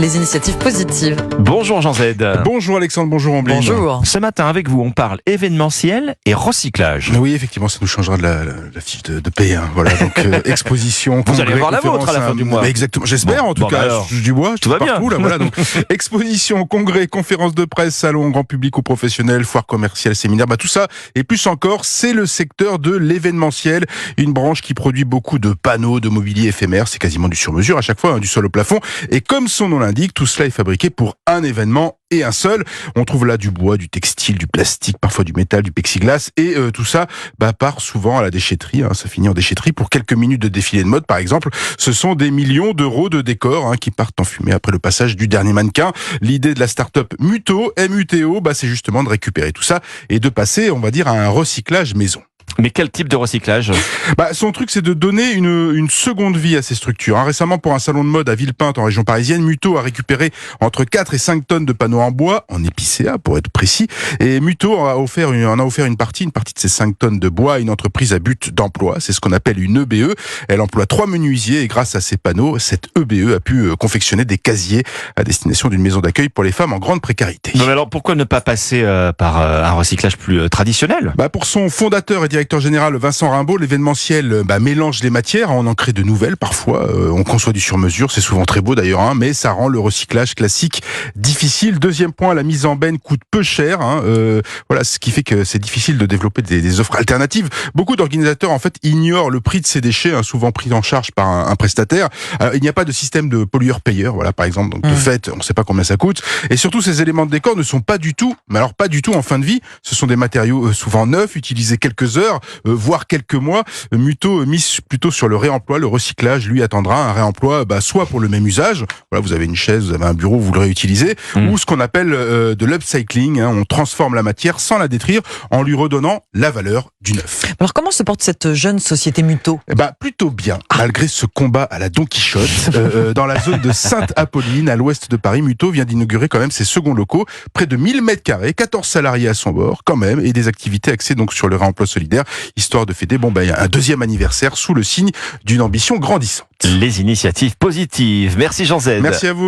les initiatives positives. Bonjour Jean Z. Bonjour Alexandre, bonjour Ambline. Bonjour. Ce matin avec vous, on parle événementiel et recyclage. Oui, effectivement, ça nous changera de la fiche de paie. Voilà, donc exposition. Vous allez congrès, voir la vôtre à la fin du mois. Exactement, j'espère en tout cas. Alors, Je touche du bois, je tout va touche bien. partout, là, voilà, donc, exposition, congrès, conférences de presse, salon, grand public ou professionnel, foire commerciale, séminaire, tout ça et plus encore, c'est le secteur de l'événementiel, une branche qui produit beaucoup de panneaux, de mobilier éphémère, c'est quasiment du sur-mesure à chaque fois, du sol au plafond. Et comme son nom l'indique, tout cela est fabriqué pour un événement et un seul. On trouve là du bois, du textile, du plastique, parfois du métal, du plexiglas et tout ça part souvent à la déchetterie. Ça finit en déchetterie pour quelques minutes de défilé de mode par exemple. Ce sont des millions d'euros de décors qui partent en fumée après le passage du dernier mannequin. L'idée de la start-up Muto, M-U-T-O, c'est justement de récupérer tout ça et de passer, on va dire, à un recyclage maison. Mais quel type de recyclage ? Son truc, c'est de donner une seconde vie à ces structures. Récemment, pour un salon de mode à Villepinte, en région parisienne, Muto a récupéré entre 4 et 5 tonnes de panneaux en bois, en épicéa pour être précis. Et Muto en a offert une partie de ces 5 tonnes de bois à une entreprise à but d'emploi. C'est ce qu'on appelle une EBE. Elle emploie 3 menuisiers et grâce à ces panneaux, cette EBE a pu confectionner des casiers à destination d'une maison d'accueil pour les femmes en grande précarité. Non, mais alors pourquoi ne pas passer par un recyclage plus traditionnel ? Pour son fondateur et directeur général Vincent Rimbaud, l'événementiel mélange les matières, on en crée de nouvelles parfois, on conçoit du sur-mesure, c'est souvent très beau d'ailleurs, mais ça rend le recyclage classique difficile. Deuxième point, la mise en benne coûte peu cher, voilà, ce qui fait que c'est difficile de développer des offres alternatives. Beaucoup d'organisateurs en fait ignorent le prix de ces déchets, souvent pris en charge par un prestataire. Alors, il n'y a pas de système de pollueur-payeur, voilà par exemple, donc de fait on ne sait pas combien ça coûte. Et surtout ces éléments de décor ne sont pas du tout, mais alors pas du tout en fin de vie. Ce sont des matériaux souvent neufs, utilisés quelques heures, voire quelques mois. Muto mise plutôt sur le réemploi, le recyclage lui attendra un réemploi soit pour le même usage, voilà, vous avez une chaise, vous avez un bureau, vous le réutilisez, ou ce qu'on appelle de l'upcycling, on transforme la matière sans la détruire en lui redonnant la valeur du neuf. Alors comment se porte cette jeune société Muto ? Plutôt bien, malgré ce combat à la Don Quichotte. Dans la zone de Sainte-Apolline, à l'ouest de Paris, Muto vient d'inaugurer quand même ses seconds locaux, près de 1000 mètres carrés, 14 salariés à son bord quand même, et des activités axées donc sur le réemploi solidaire, histoire de fêter un deuxième anniversaire sous le signe d'une ambition grandissante. Les initiatives positives. Merci Jean Z. Merci à vous.